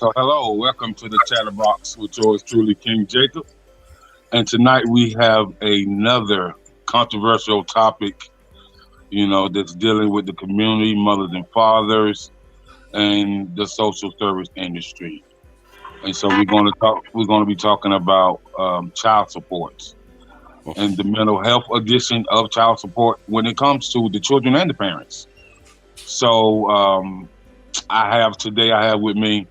So, hello, welcome to the Chatterbox with yours truly, King Jacob. And tonight we have another controversial topic, that's dealing with the community, mothers and fathers, and the social service industry. And so we're going to talk. We're going to be talking about child supports and the mental health addition of child support when it comes to the children and the parents. So I have with me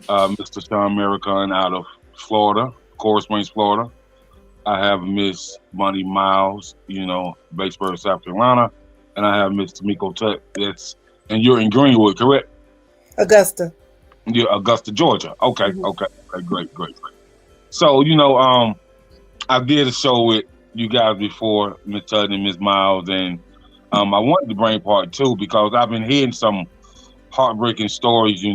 Mr. Sean American out of Florida, Coral Springs, Florida. I have Miss Bunny Miles, Batesburg, South Carolina, and I have Miss Tamiko Tut. And you're in Greenwood, correct? Augusta. Yeah, Augusta, Georgia. Okay, Mhm. okay, great. So, I did a show with you guys before, Miss Tut and Miss Miles, and I wanted to bring part two because I've been hearing some heartbreaking stories,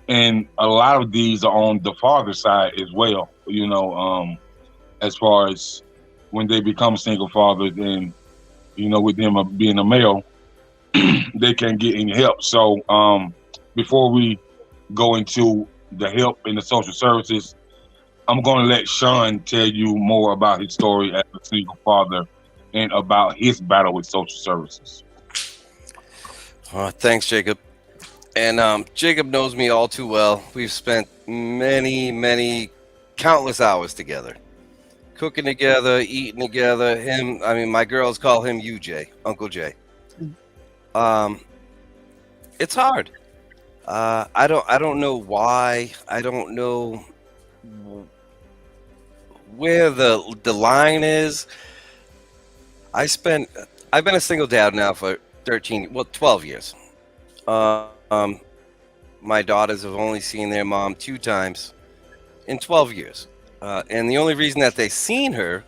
and a lot of these are on the father side as well, as far as when they become single fathers and, with them being a male, they can't get any help. So before we go into the help in the social services, I'm going to let Sean tell you more about his story as a single father and about his battle with social services. Thanks, Jacob. And Jacob knows me all too well. We've spent many, countless hours together, cooking together, eating together. My girls call him UJ, Uncle J. It's hard. I don't know why. I don't know where the line is. I've been a single dad now for 12 years. My daughters have only seen their mom 2 times in 12 years. And the only reason that they seen her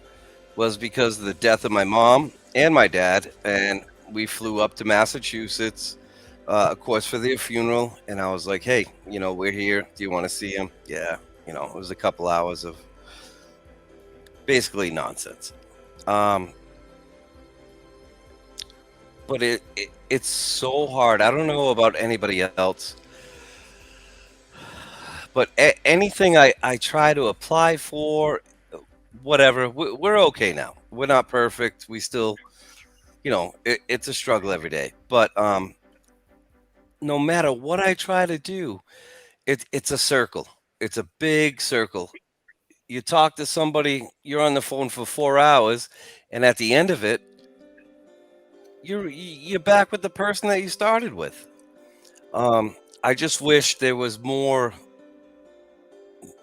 was because of the death of my mom and my dad. And we flew up to Massachusetts, of course, for their funeral. And I was like, hey, we're here. Do you want to see him? Yeah. It was a couple hours of basically nonsense. But it's so hard. I don't know about anybody else, but anything I try to apply for, whatever, we're okay now. We're not perfect. We still, it's a struggle every day. But no matter what I try to do, it's a circle. It's a big circle. You talk to somebody, you're on the phone for 4 hours, and at the end of it, you're back with the person that you started with. I just wish there was more.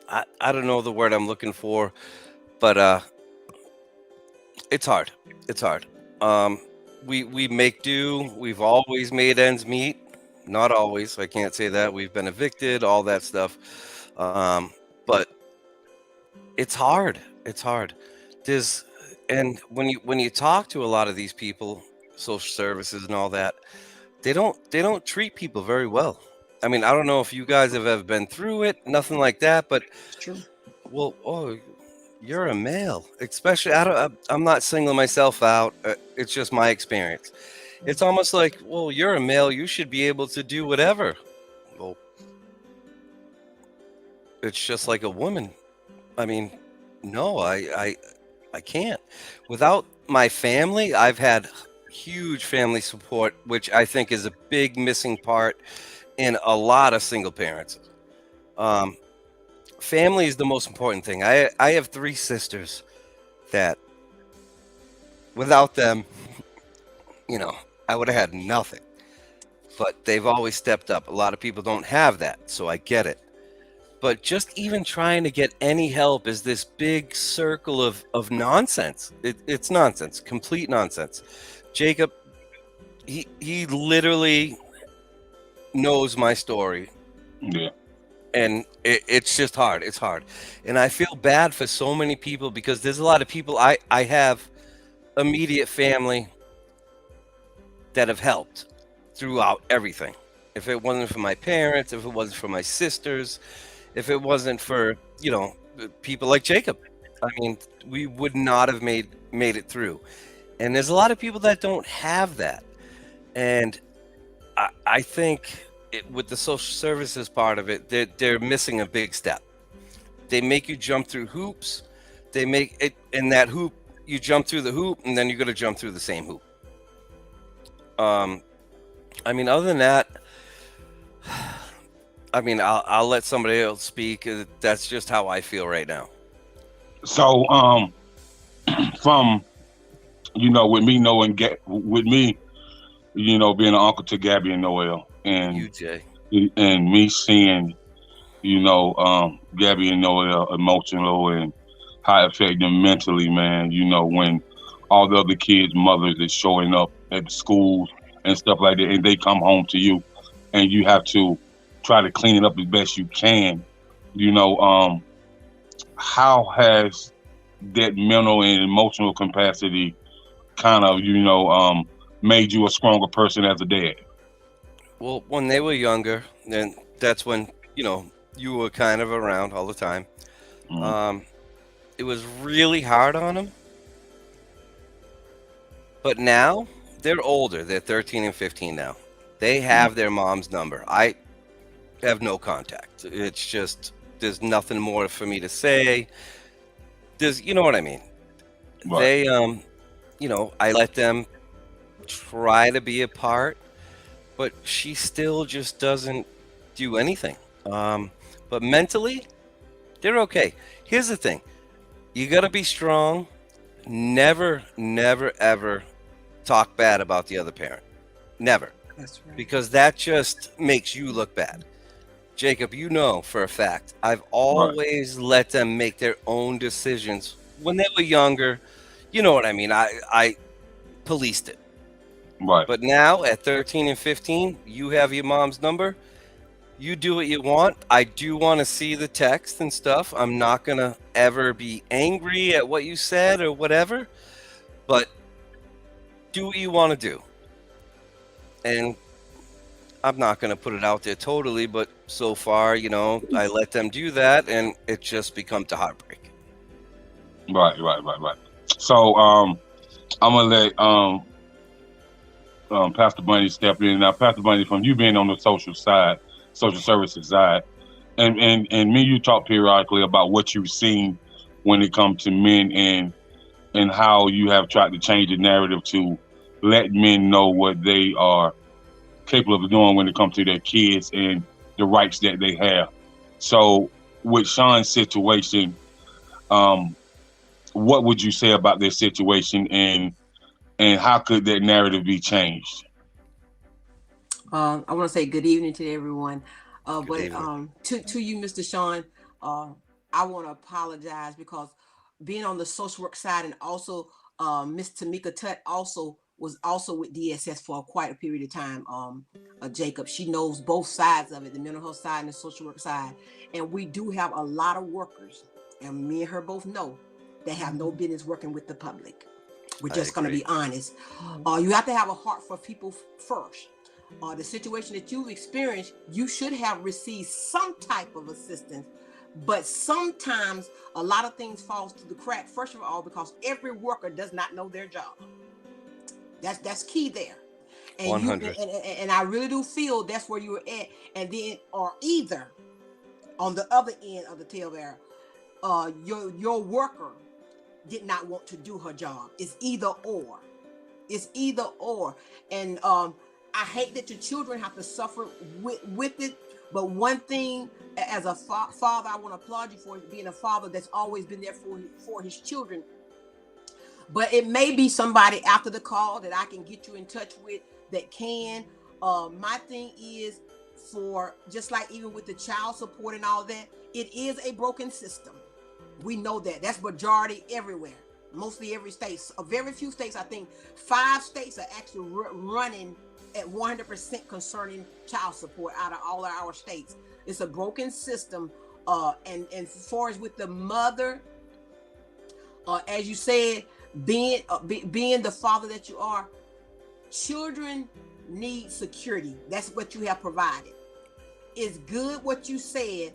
I don't know the word I'm looking for, but it's hard. It's hard. We make do. We've always made ends meet. Not always. I can't say that. We've been evicted, all that stuff. But it's hard. It's hard. And when you talk to a lot of these people, social services and all that, they don't treat people very well. I mean, I don't know if you guys have ever been through it, nothing like that, but It's true. well, you're a male, especially. I'm not singling myself out. It's just my experience. It's almost like, well, you're a male, you should be able to do whatever. Well, it's just like a woman. I mean, no, I can't. Without my family, I've had huge family support, which I think is a big missing part in a lot of single parents. Family is the most important thing. I have 3 sisters that without them, I would have had nothing. But they've always stepped up. A lot of people don't have that, so I get it. But just even trying to get any help is this big circle of nonsense. It's nonsense, complete nonsense. Jacob, he literally knows my story. Yeah. And it's just hard. It's hard. And I feel bad for so many people because there's a lot of people I have immediate family that have helped throughout everything. If it wasn't for my parents, if it wasn't for my sisters, if it wasn't for, people like Jacob, I mean, we would not have made it through. And there's a lot of people that don't have that. And I think with the social services part of it, they're missing a big step. They make you jump through hoops. They make it in that hoop. You jump through the hoop, and then you're gonna jump through the same hoop. I mean, other than that, I mean, I'll let somebody else speak. That's just how I feel right now. So, from with me knowing with me, being an uncle to Gabby and Noel, and UJ. me seeing, Gabby and Noel emotional and how it affected them mentally, man. When all the other kids' mothers is showing up at the schools and stuff like that, and they come home to you, and you have to try to clean it up as best you can. How has that mental and emotional capacity kind of, made you a stronger person as a dad? Well, when they were younger, then that's when you were kind of around all the time. Mm. It was really hard on them, but now they're older. They're 13 and 15 now. They have their mom's number. I have no contact. It's just there's nothing more for me to say. You know what I mean? Right. They I let them try to be a part, but she still just doesn't do anything. But mentally, they're okay. Here's the thing. You got to be strong. Never, never, ever talk bad about the other parent. Never. That's right. Because that just makes you look bad. Jacob, you know for a fact, I've always let them make their own decisions. When they were younger, you know what I mean? I policed it. Right. But now at 13 and 15, you have your mom's number. You do what you want. I do want to see the text and stuff. I'm not going to ever be angry at what you said or whatever. But do what you want to do. And I'm not going to put it out there totally, but so far, I let them do that, and it just becomes a heartbreak. Right. So, I'm gonna let Pastor Bunny step in now. Pastor Bunny, from you being on the social services side, and me and you talk periodically about what you've seen when it comes to men and how you have tried to change the narrative to let men know what they are capable of doing when it comes to their kids and the rights that they have. So with Sean's situation, what would you say about their situation and how could that narrative be changed? I want to say good evening to everyone. But evening. to you, Mr. Sean, I want to apologize because being on the social work side and also Miss Tamika Tutt was also with DSS for quite a period of time. Jacob, she knows both sides of it, the mental health side and the social work side. And we do have a lot of workers, and me and her both know, that have no business working with the public. We're just going to be honest. You have to have a heart for people first. The situation that you've experienced, you should have received some type of assistance, but sometimes a lot of things falls through the crack. First of all, because every worker does not know their job. That's key there. And 100. And I really do feel that's where you were at. And then, or either on the other end of the tail there, your worker did not want to do her job. It's either or. And I hate that your children have to suffer with it. But one thing, as a father, I want to applaud you for being a father that's always been there for his children. But it may be somebody after the call that I can get you in touch with that can. My thing is, for just like even with the child support and all that, it is a broken system. We know that. That's majority everywhere. Mostly every state. Very few states, I think 5 states are actually running at 100% concerning child support out of all of our states. It's a broken system. And as far as with the mother, as you said, being the father that you are, children need security. That's what you have provided. It's good what you said.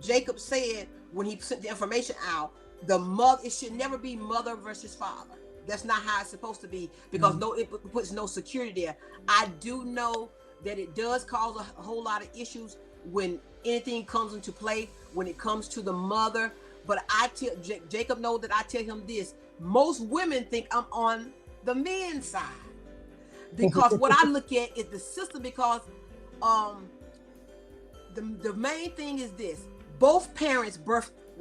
Jacob said when he sent the information out, it should never be mother versus father. That's not how it's supposed to be, because it puts no security there. I do know that it does cause a whole lot of issues when anything comes into play, when it comes to the mother. But I tell Jacob know that I tell him this: most women think I'm on the men's side, because what I look at is the system. Because the main thing is this: both parents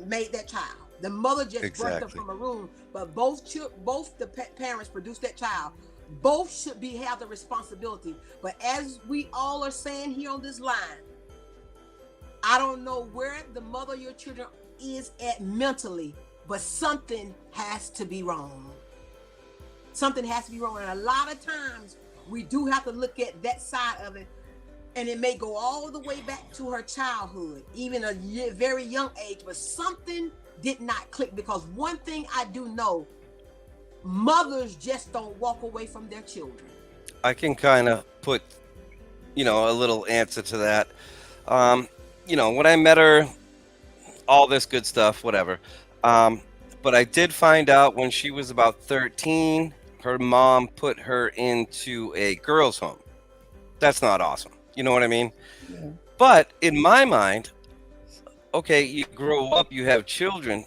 made that child. The mother just birthed them from a room, but both the parents produced that child. Both should have the responsibility. But as we all are saying here on this line, I don't know where the mother of your children is at mentally, but something has to be wrong. Something has to be wrong. And a lot of times we do have to look at that side of it. And it may go all the way back to her childhood, even a very young age, but something did not click. Because one thing I do know, mothers just don't walk away from their children. I can kind of put, a little answer to that. When I met her, all this good stuff, whatever. But I did find out when she was about 13, her mom put her into a girls' home. That's not awesome. You know what I mean? Yeah. But in my mind, okay, you grow up, you have children.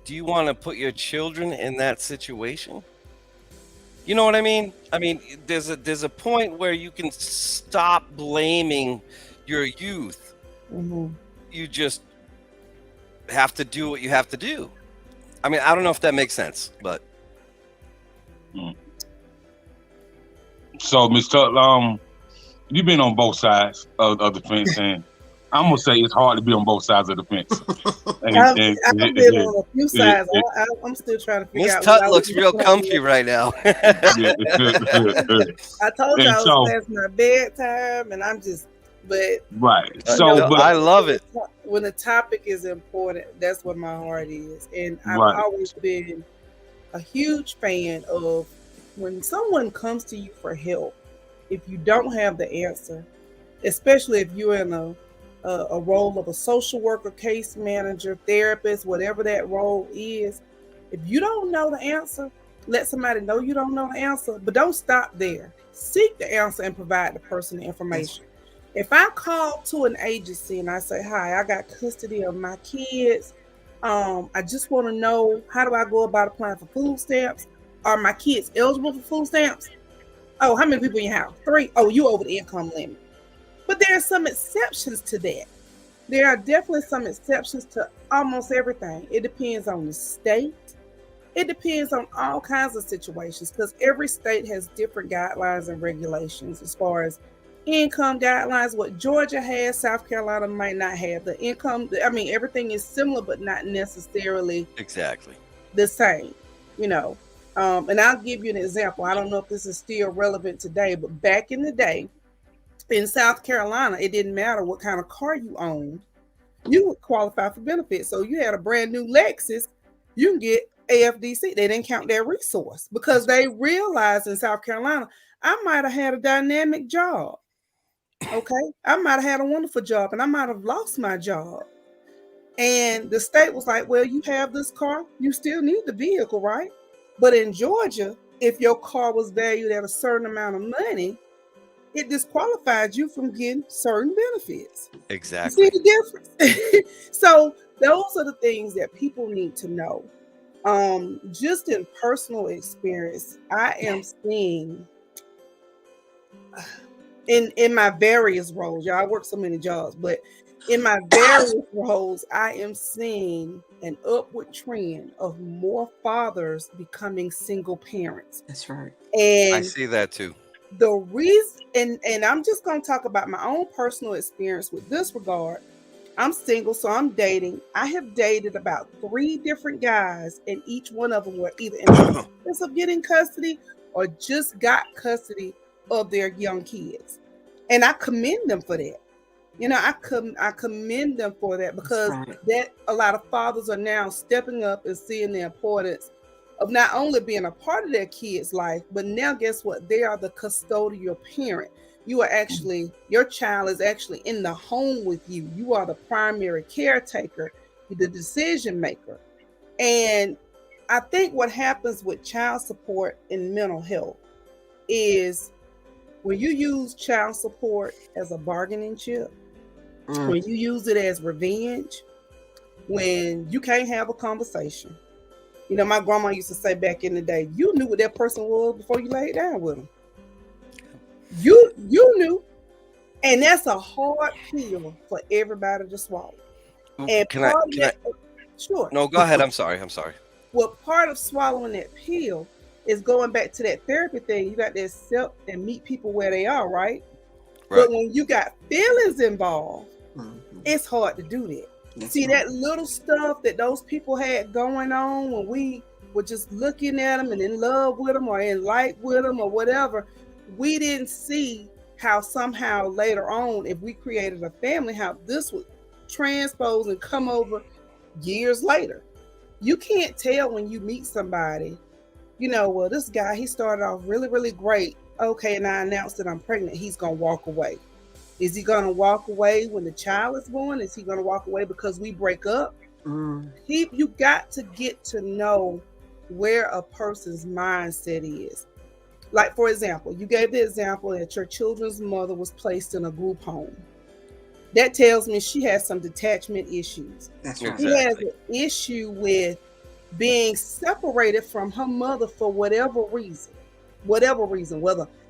Do you want to put your children in that situation? You know what I mean? I mean, there's a point where you can stop blaming your youth. Mm-hmm. You just have to do what you have to do. I mean, I don't know if that makes sense, but. So, Mr. You've been on both sides of the fence, and I'm gonna say it's hard to be on both sides of the fence. I've been on a few sides. I'm still trying to figure out. Miss Tut looks real comfy right now. I told y'all it was past my bedtime, and I'm just, but right. I love it when the topic is important. That's what my heart is, and I've always been a huge fan of when someone comes to you for help. If you don't have the answer, especially if you're in a role of a social worker, case manager, therapist, whatever that role is, if you don't know the answer, let somebody know you don't know the answer, but don't stop there. Seek the answer and provide the person the information. If I call to an agency and I say, hi, I got custody of my kids, I just want to know, how do I go about applying for food stamps? Are my kids eligible for food stamps? Oh, how many people in your house? 3. Oh, you over the income limit. But there are some exceptions to that. There are definitely some exceptions to almost everything. It depends on the state. It depends on all kinds of situations, because every state has different guidelines and regulations as far as income guidelines. What Georgia has, South Carolina might not have. The income, I mean, everything is similar, but not necessarily exactly the same, And I'll give you an example. I don't know if this is still relevant today, but back in the day, in South Carolina, it didn't matter what kind of car you owned. You would qualify for benefits. So you had a brand new Lexus, you can get AFDC. They didn't count that resource because they realized in South Carolina, I might have had a dynamic job. Okay. I might have had a wonderful job and I might have lost my job. And the state was like, well, you have this car, you still need the vehicle, right? But in Georgia, if your car was valued at a certain amount of money, it disqualified you from getting certain benefits. Exactly. You see the difference? So those are the things that people need to know. Just in personal experience, I am seeing in my various roles, I work so many jobs, but in my various roles, I am seeing an upward trend of more fathers becoming single parents. That's right. And I see that too. The reason, and I'm just going to talk about my own personal experience with this regard. I'm single, so I'm dating. I have dated about 3 different guys, and each one of them were either in the process of getting custody or just got custody of their young kids. And I commend them for that. I commend them for that, because that a lot of fathers are now stepping up and seeing the importance of not only being a part of their kids' life, but now guess what? They are the custodial parent. You are actually, your child is actually in the home with you. You are the primary caretaker, the decision maker. And I think what happens with child support and mental health is when you use child support as a bargaining chip, when you use it as revenge, when you can't have a conversation. You know, my grandma used to say back in the day, you knew what that person was before you laid down with them. You knew. And that's a hard pill for everybody to swallow. And sure. No, go ahead. I'm sorry. Well, part of swallowing that pill is going back to that therapy thing. You got to accept and meet people where they are, right? But when you got feelings involved, it's hard to do that. See, that little stuff that those people had going on when we were just looking at them and in love with them or in like with them or whatever, we didn't see how somehow later on, if we created a family, how this would transpose and come over years later. You can't tell when you meet somebody, you know, well, this guy, he started off really, really great. Okay, and I announced that I'm pregnant. He's going to walk away. Is he going to walk away when the child is born? Is he going to walk away because we break up? You got to get to know where a person's mindset is. Like, for example, you gave the example that your children's mother was placed in a group home. That tells me she has some detachment issues. That's right. She has an issue with being separated from her mother for whatever reason, whether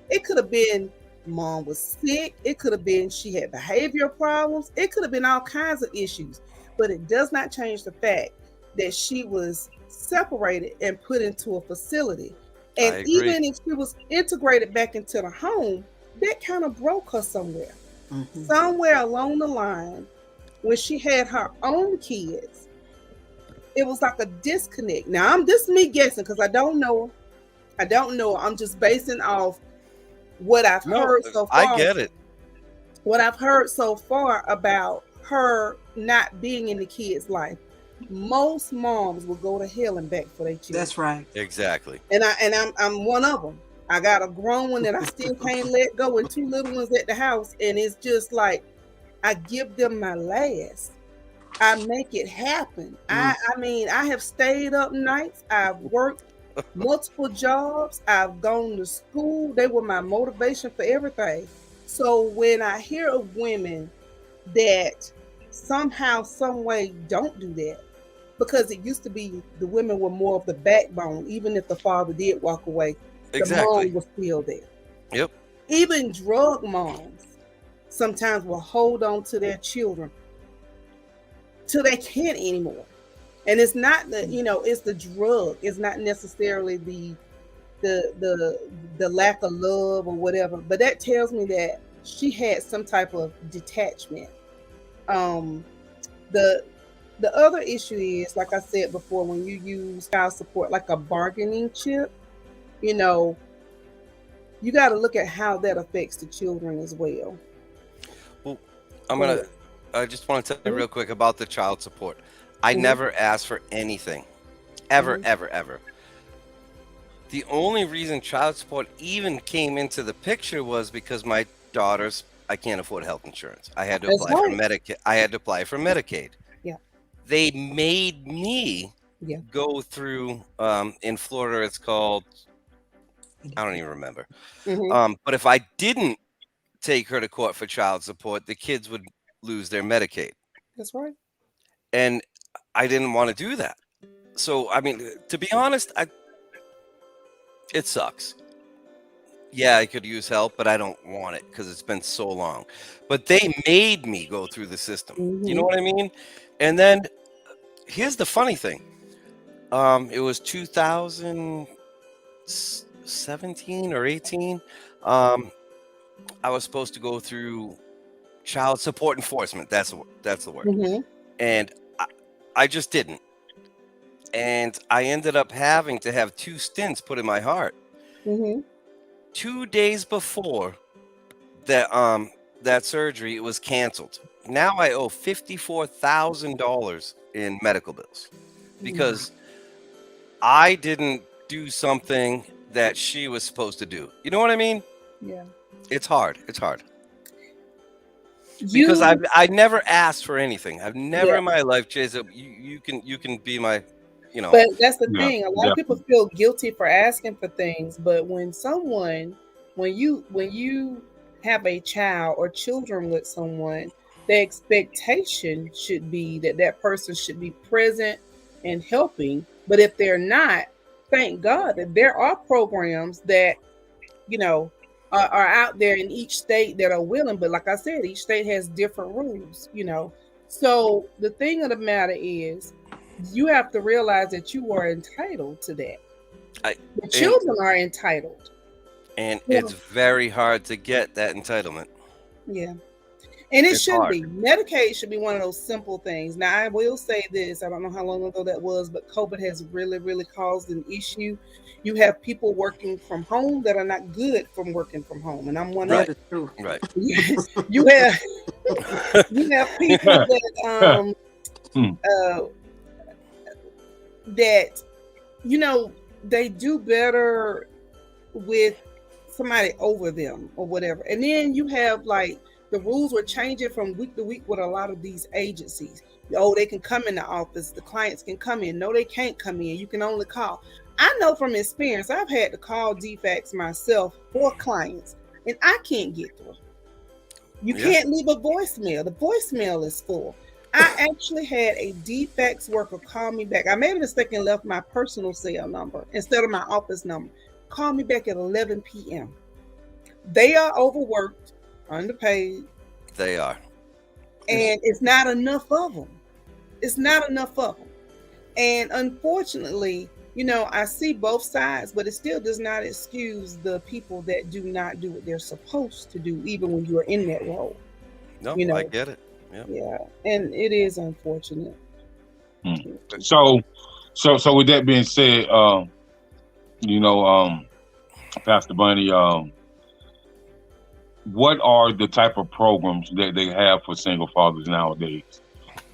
it could have been mom was sick, it could have been she had behavioral problems, it could have been all kinds of issues, but it does not change the fact that she was separated and put into a facility. And even if she was integrated back into the home, that kind of broke her somewhere. Somewhere along the line, when she had her own kids, it was like a disconnect. Now, this is me guessing because I don't know. I'm just basing off what I've heard so far. I get it. What I've heard so far about her not being in the kid's life. Most moms will go to hell and back for their children. That's right. Exactly. And I'm one of them. I got a grown one that I still can't let go and two little ones at the house. And it's just like, I give them my last. I make it happen. I mean, I have stayed up nights. I've worked multiple jobs. I've gone to school. They were my motivation for everything. So when I hear of women that somehow, some way don't do that, because it used to be the women were more of the backbone, even if the father did walk away, the mom was still there. Yep. Even drug moms sometimes will hold on to their children till they can't anymore. And it's not the, it's the drug. It's not necessarily the lack of love or whatever. But that tells me that she had some type of detachment. The other issue is, like I said before, when you use child support like a bargaining chip, you got to look at how that affects the children as well. Well, I just want to tell you real quick about the child support. I never asked for anything, ever. The only reason child support even came into the picture was because my daughters, I can't afford health insurance. I had to apply for Medicaid. Yeah. They made me go through, in Florida, it's called, I don't even remember. But if I didn't take her to court for child support, the kids would lose their Medicaid. That's right. And I didn't want to do that. So, I mean, to be honest, it sucks. Yeah, I could use help, but I don't want it because it's been so long. But they made me go through the system. You know what I mean? And then here's the funny thing. It was 2017 or 18. I was supposed to go through child support enforcement. That's the word. And I just didn't. And I ended up having to have 2 stints put in my heart. 2 days before that surgery, it was canceled. Now I owe $54,000 in medical bills because I didn't do something that she was supposed to do. You know what I mean? Yeah. It's hard. Because I never asked for anything. I've never in my life, Jason. You can be my, But that's the thing. A lot of people feel guilty for asking for things, but when when you have a child or children with someone, the expectation should be that that person should be present and helping. But if they're not, thank God that there are programs that, you know, are out there in each state that are willing. But like I said, each state has different rules, you know. So the thing of the matter is, you have to realize that you are entitled to that. The children are entitled. And it's very hard to get that entitlement. Yeah. And it should be. Medicaid should be one of those simple things. Now, I will say this. I don't know how long ago that was, but COVID has really, really caused an issue. You have people working from home that are not good from working from home. And I'm one of them. Right. You have people that, you know, they do better with somebody over them or whatever. And then you have like the rules were changing from week to week with a lot of these agencies. Oh, they can come in the office. The clients can come in. No, they can't come in. You can only call. I know from experience, I've had to call DFAX myself for clients, and I can't get through. You can't leave a voicemail. The voicemail is full. I actually had a DFAX worker call me back. I made a mistake and left my personal cell number instead of my office number. Call me back at 11 p.m. They are overworked, underpaid. They are. And it's not enough of them. It's not enough of them. And unfortunately, you know, I see both sides, but it still does not excuse the people that do not do what they're supposed to do, even when you are in that role. No, you know? I get it. Yeah, and it is unfortunate. So with that being said, you know, Pastor Bunny, what are the type of programs that they have for single fathers nowadays?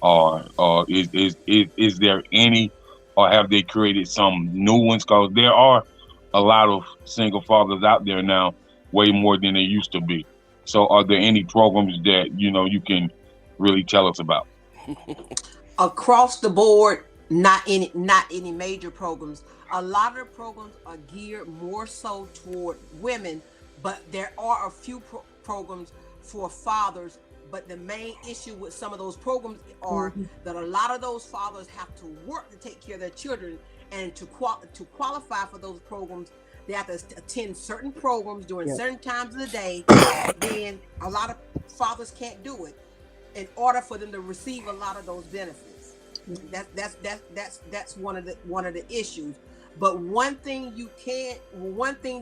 Or is there any, or have they created some new ones? Because there are a lot of single fathers out there now, way more than there used to be. So are there any programs that, you know, you can really tell us about? Across the board, not any major programs. A lot of the programs are geared more so toward women, but there are a few programs for fathers. But the main issue with some of those programs are that a lot of those fathers have to work to take care of their children, and to qualify for those programs, they have to attend certain programs during certain times of the day. Then a lot of fathers can't do it in order for them to receive a lot of those benefits. That's one of the issues. But one thing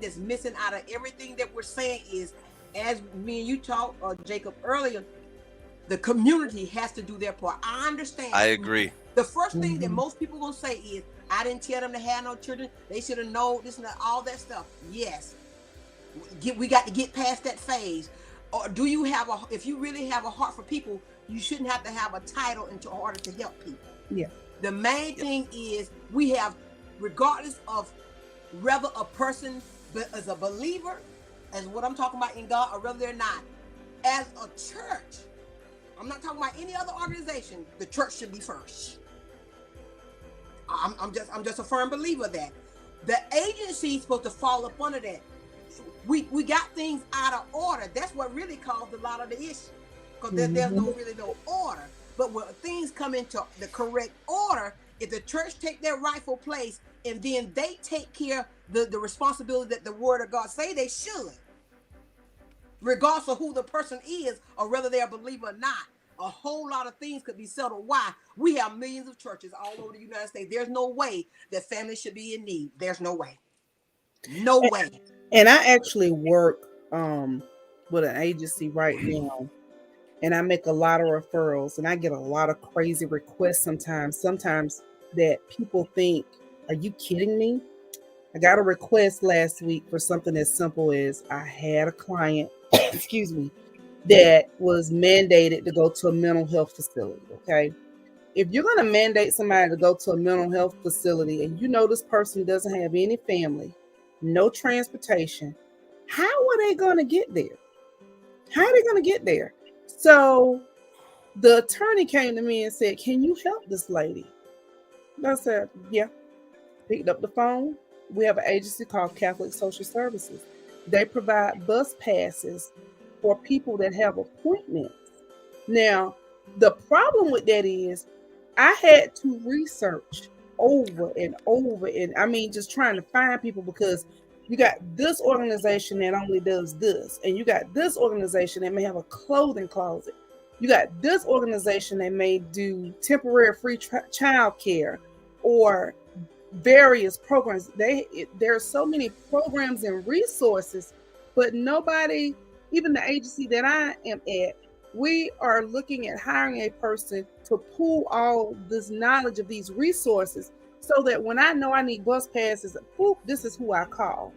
that's missing out of everything that we're saying is, as me and you talked, Jacob, earlier, the community has to do their part. I understand. I agree. The first thing that most people gonna say is, I didn't tell them to have no children. They should have known this and that, all that stuff. Yes, we got to get past that phase. Or do you have if you really have a heart for people, you shouldn't have to have a title in order to help people. Yeah. The main thing is, we have, regardless of whether a person is a believer, as what I'm talking about in God, or whether they're not, as a church, I'm not talking about any other organization, the church should be first. I'm just a firm believer that the agency is supposed to fall up under that. We got things out of order. That's what really caused a lot of the issue, because there's no order. But when things come into the correct order, if the church take their rightful place, and then they take care of the responsibility that the Word of God say they should, regardless of who the person is or whether they're a believer or not, a whole lot of things could be settled. Why? We have millions of churches all over the United States. There's no way that families should be in need. There's no way. No way. And I actually work with an agency right now, and I make a lot of referrals, and I get a lot of crazy requests sometimes that people think, are you kidding me? I got a request last week for something as simple as, I had a client, excuse me, that was mandated to go to a mental health facility, okay? If you're going to mandate somebody to go to a mental health facility, and you know this person doesn't have any family, no transportation, how are they going to get there? How are they going to get there? So the attorney came to me and said, can you help this lady? And I said, yeah. Picked up the phone. We have an agency called Catholic Social Services. They provide bus passes for people that have appointments. Now, the problem with that is I had to research over and over, and I mean, just trying to find people, because you got this organization that only does this, and you got this organization that may have a clothing closet. You got this organization that may do temporary free child care or various programs. There are so many programs and resources, but nobody, even the agency that I am at, we are looking at hiring a person to pool all this knowledge of these resources, so that when I know I need bus passes, whoop, this is who I call.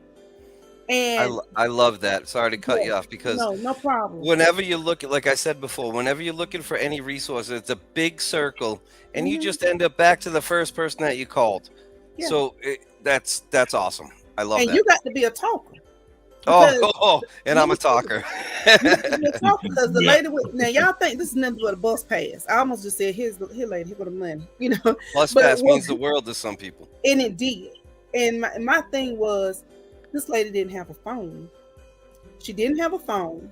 And I love that. Sorry to cut you off, because no problem. Whenever you look at, like I said before, whenever you're looking for any resources, it's a big circle, and you just end up back to the first person that you called. Yeah. So that's awesome. I love that. And you got to be a talker. And I'm a talker. Because the lady with, now y'all think this is nothing but a bus pass. I almost just said, here lady, here go the money. You know, bus pass means the world to some people. And it did. And my thing was, this lady didn't have a phone. She didn't have a phone.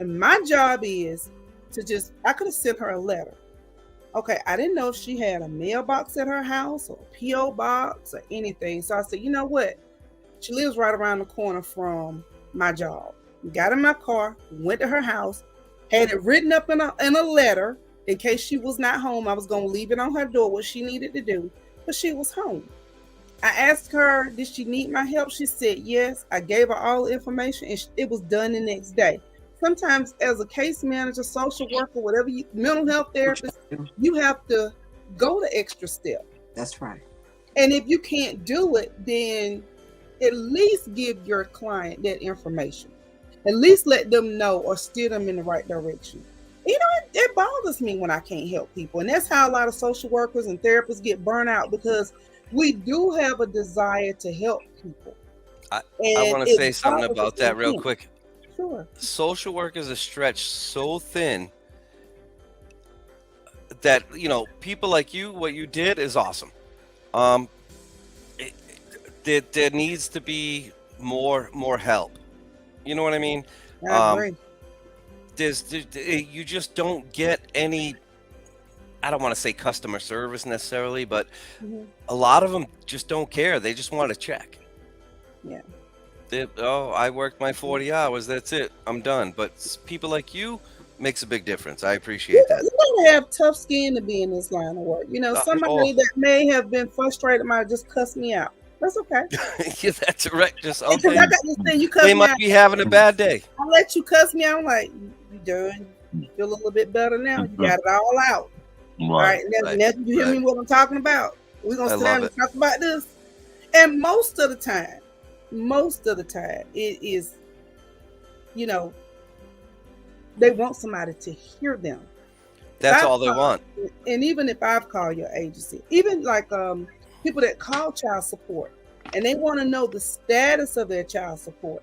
And my job is to I could have sent her a letter. Okay, I didn't know if she had a mailbox at her house or a P.O. box or anything. So I said, you know what? She lives right around the corner from my job. Got in my car, went to her house, had it written up in a letter in case she was not home. I was going to leave it on her door, what she needed to do, but she was home. I asked her, did she need my help? She said yes. I gave her all the information, and it was done the next day. Sometimes as a case manager, social worker, whatever, mental health therapist, you have to go the extra step. That's right. And if you can't do it, then at least give your client that information. At least let them know or steer them in the right direction. You know, it bothers me when I can't help people. And that's how a lot of social workers and therapists get burnt out, because we do have a desire to help people. I want to say something about that real quick. Sure. Social work is a stretch so thin that, you know, people like you, what you did is awesome. There needs to be more help. You know what I mean? I agree. You just don't get any, I don't want to say customer service necessarily, but a lot of them just don't care. They just want to check. Yeah. I worked my 40 hours. That's it. I'm done. But people like you makes a big difference. I appreciate that. You gotta have tough skin to be in this line of work. You know, somebody that may have been frustrated might just cuss me out. That's okay. Yeah, that's right. Just okay. Because I got this thing, you cuss they me might out. Be having a bad day. I let you cuss me out. I'm like, you doing? You feel a little bit better now. You got it all out. All right. Now you hear me what I'm talking about. We're gonna sit down and talk about this. And most of the time, it is, you know, they want somebody to hear them. That's all they want. And even if I've called your agency, even like people that call child support and they want to know the status of their child support.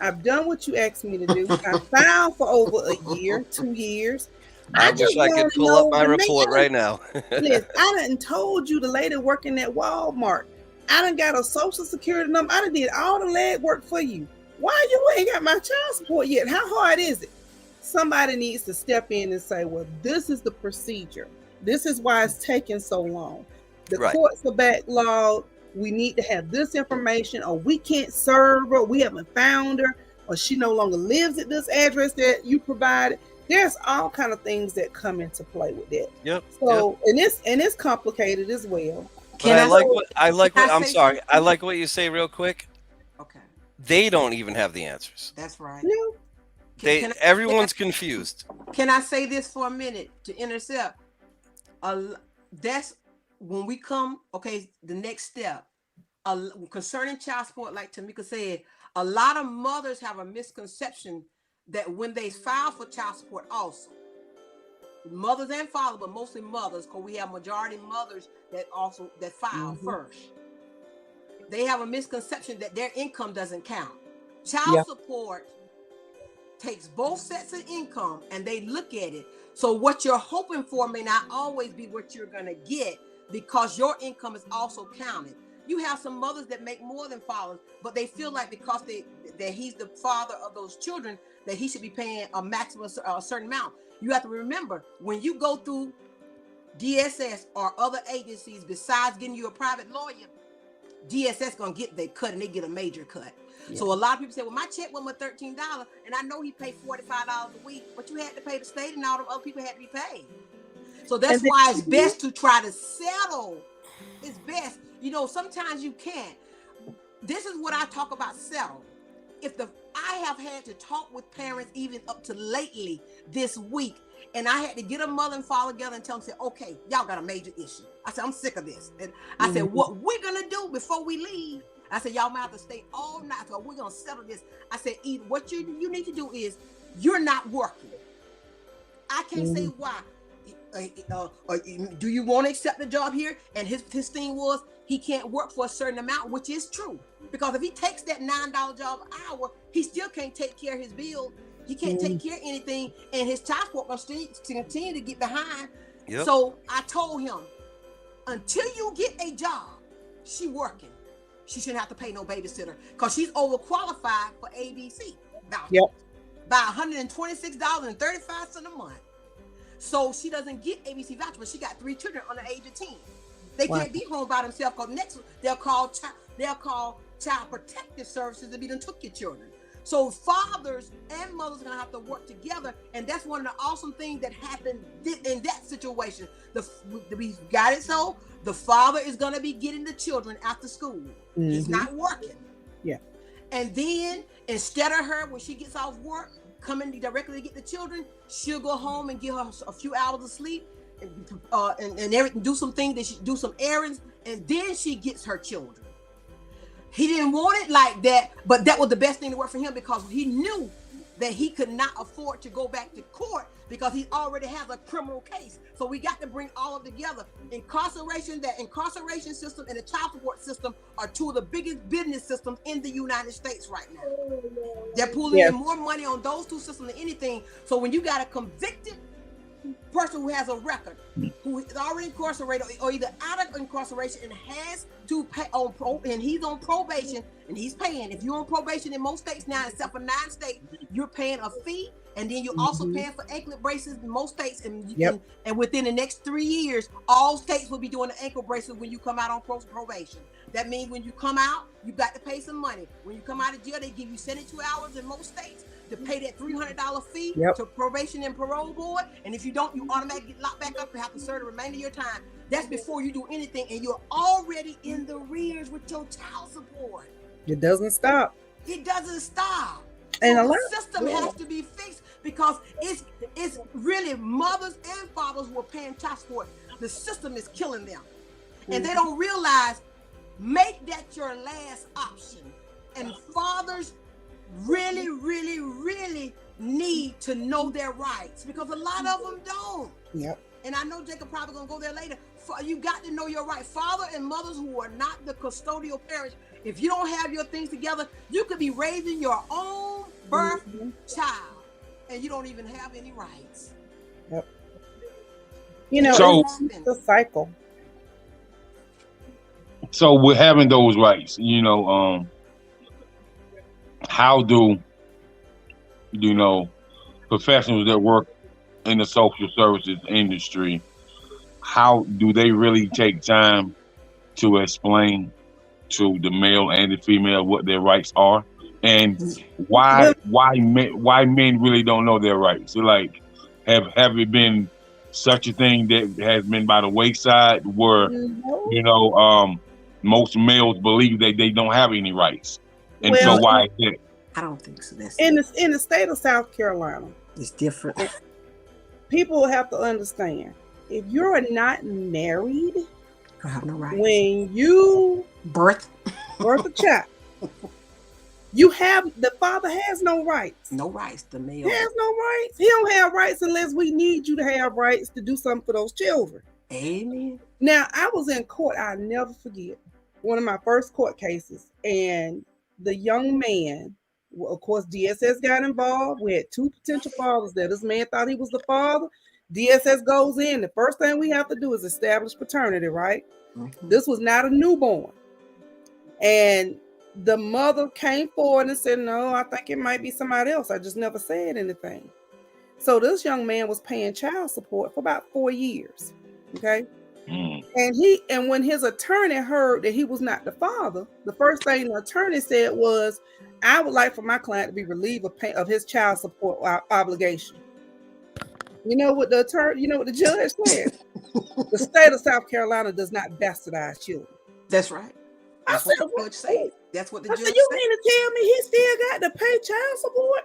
I've done what you asked me to do. I filed for over a year, 2 years. I wish I could pull up my report right now. Yes, I done told you the lady working at Walmart. I done got a social security number. I done did all the legwork for you. Why you ain't got my child support yet? How hard is it? Somebody needs to step in and say, well, this is the procedure. This is why it's taking so long. The courts are backlogged. We need to have this information, or we can't serve her. We haven't found her, or she no longer lives at this address that you provided. There's all kind of things that come into play with that. Yep. So, and it's complicated as well. I like what you say real quick. Okay. They don't even have the answers. That's right. No. Everyone's confused. Can I say this for a minute to intercept? That's when we come, okay, the next step. Concerning child support, like Tamika said, a lot of mothers have a misconception that when they file for child support also, mothers and fathers, but mostly mothers, because we have majority mothers that file first. They have a misconception that their income doesn't count. Child support takes both sets of income and they look at it. So what you're hoping for may not always be what you're going to get, because your income is also counted. You have some mothers that make more than fathers, but they feel like because that he's the father of those children, that he should be paying a maximum a certain amount. You have to remember, when you go through DSS or other agencies, besides getting you a private lawyer, DSS gonna get their cut, and they get a major cut. Yeah. So a lot of people say, well, my check went with $13, and I know he paid $45 a week, but you had to pay the state, and all the other people had to be paid. So that's why it's best to try to settle. It's best. You know, sometimes you can't. This is what I talk about settle. I have had to talk with parents even up to lately this week, and I had to get a mother and father together and tell them, say, okay, y'all got a major issue. I said, I'm sick of this. And I said, what we're gonna do before we leave, I said, y'all might have to stay all night, so we're gonna settle this. I said, either what you need to do is, you're not working. I can't say why. Do you want to accept the job here? And his thing was, he can't work for a certain amount, which is true. Because if he takes that $9 job an hour, he still can't take care of his bills. He can't take care of anything, and his child support going to continue to get behind. Yep. So I told him, until you get a job, she working. She shouldn't have to pay no babysitter because she's overqualified for ABC voucher by $126.35 a month. So she doesn't get ABC voucher, but she got 3 children under the age of 10. They can't be home by themselves because next they'll call child protective services to be done took your children. So fathers and mothers are gonna have to work together, and that's one of the awesome things that happened in that situation. We got it. So the father is gonna be getting the children after school. He's not working. Yeah. And then instead of her, when she gets off work, coming directly to get the children, she'll go home and give her a few hours of sleep, and everything, do some things that she do some errands, and then she gets her children. He didn't want it like that, but that was the best thing to work for him because he knew that he could not afford to go back to court because he already has a criminal case. So we got to bring all of it together. Incarceration system and the child support system are 2 of the biggest business systems in the United States right now. They're pulling in more money on those 2 systems than anything. So when you got a convicted person who has a record, who is already incarcerated or either out of incarceration and has to pay and he's on probation and he's paying. If you're on probation in most states now, except for 9 states, you're paying a fee, and then you're also paying for anklet braces in most states. And within the next 3 years, all states will be doing the ankle braces when you come out on probation. That means when you come out, you got to pay some money. When you come out of jail, they give you 72 hours in most states to pay that $300 fee to probation and parole board. And if you don't, you automatically get locked back up and have to serve the remainder of your time. That's before you do anything, and you're already in the rears with your child support. It doesn't stop. It doesn't stop. And so the system has to be fixed because it's really mothers and fathers who are paying child support. The system is killing them. And they don't realize, make that your last option. And fathers really, really, really need to know their rights because a lot of them don't. Yep. And I know Jacob probably gonna go there later. You got to know your right. Father and mothers who are not the custodial parents, if you don't have your things together, you could be raising your own birth child and you don't even have any rights. Yep. You know, so, it's a cycle. So we're having those rights, how do, professionals that work in the social services industry, how do they really take time to explain to the male and the female what their rights are, and why men really don't know their rights? So like, have it been such a thing that has been by the wayside where most males believe that they don't have any rights, and so why is it? I don't think so. That's in the state of South Carolina, it's different. People have to understand, if you're not married, you have no rights. When you birth a child, the father has no rights. No rights. The male has no rights. He don't have rights unless we need you to have rights to do something for those children. Amen. Now, I was in court. I'll never forget one of my first court cases, and the young man, of course, DSS got involved. We had 2 potential fathers there. This man thought he was the father. DSS goes in. The first thing we have to do is establish paternity, right? This was not a newborn. And the mother came forward and said, no, I think it might be somebody else. I just never said anything. So this young man was paying child support for about 4 years. Okay. And when his attorney heard that he was not the father, the first thing the attorney said was, I would like for my client to be relieved of his child support obligation. You know what the judge said? The state of South Carolina does not bastardize children. That's right. That's what the judge said. That's what the judge said. You mean to tell me he still got to pay child support?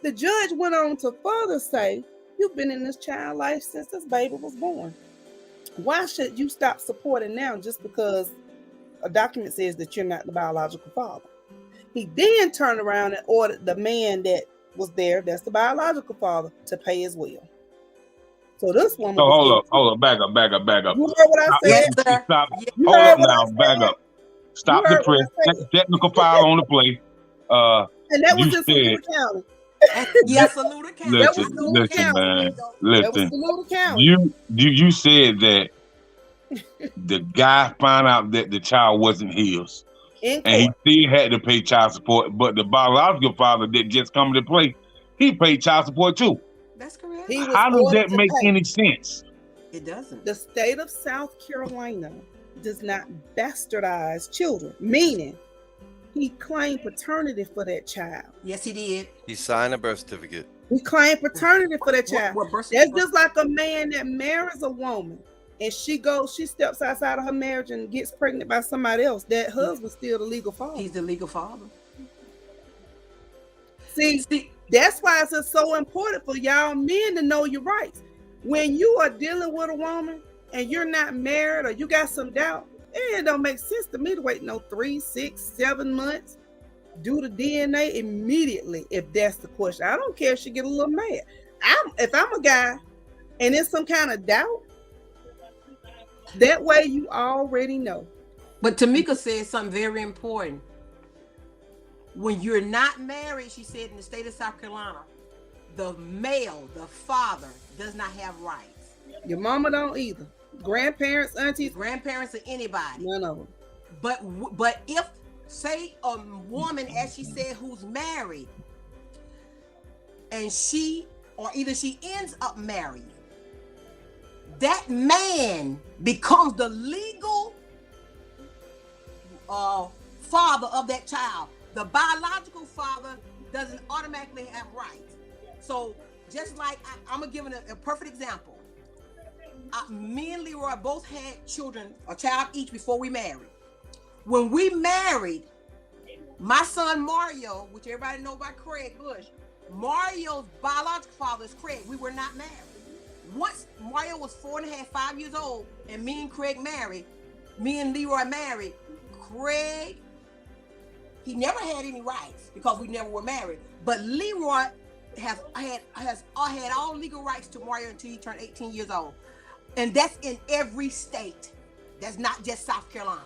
The judge went on to further say, you've been in this child life since this baby was born. Why should you stop supporting now just because a document says that you're not the biological father? He then turned around and ordered the man that was there, that's the biological father, to pay as well. So this woman. So hold up, back up. You heard what I said? Stop. Hold up now, back up. Stop the press. Technical file on the play. And that was in Saluda County. Yes, Saluda County. Listen, man. Listen. You said that the guy found out that the child wasn't his. And he still had to pay child support, but the biological father that just come to play, he paid child support too. That's correct. How does that make any sense? It doesn't. The state of South Carolina does not bastardize children, meaning he claimed paternity for that child. Yes, he did. He signed a birth certificate. He claimed paternity for that child. That's just like a man that marries a woman and she steps outside of her marriage and gets pregnant by somebody else. That husband's still the legal father. He's the legal father. See, that's why it's just so important for y'all men to know your rights. When you are dealing with a woman and you're not married or you got some doubt, it don't make sense to me to wait 3, 6, 7 months. Do the DNA immediately if that's the question. I don't care if she get a little mad. If I'm a guy and there's some kind of doubt, that way you already know. But Tamika said something very important. When you're not married, she said in the state of South Carolina, the male, the father, does not have rights. Your mama don't either. Grandparents, aunties, grandparents, or anybody. None of them. But if, say, a woman, as she said, who's married, and either she ends up marrying, that man becomes the legal father of that child. The biological father doesn't automatically have rights. So just like I'm gonna give a perfect example. Me and Leroy both had children, a child each, before we married. When we married, my son Mario, which everybody know about Craig Bush, Mario's biological father is Craig. We were not married. Once Mario was 4.5, 5 years old, and me and Leroy married, Craig, he never had any rights because we never were married. But Leroy has had all legal rights to Mario until he turned 18 years old. And that's in every state. That's not just South Carolina.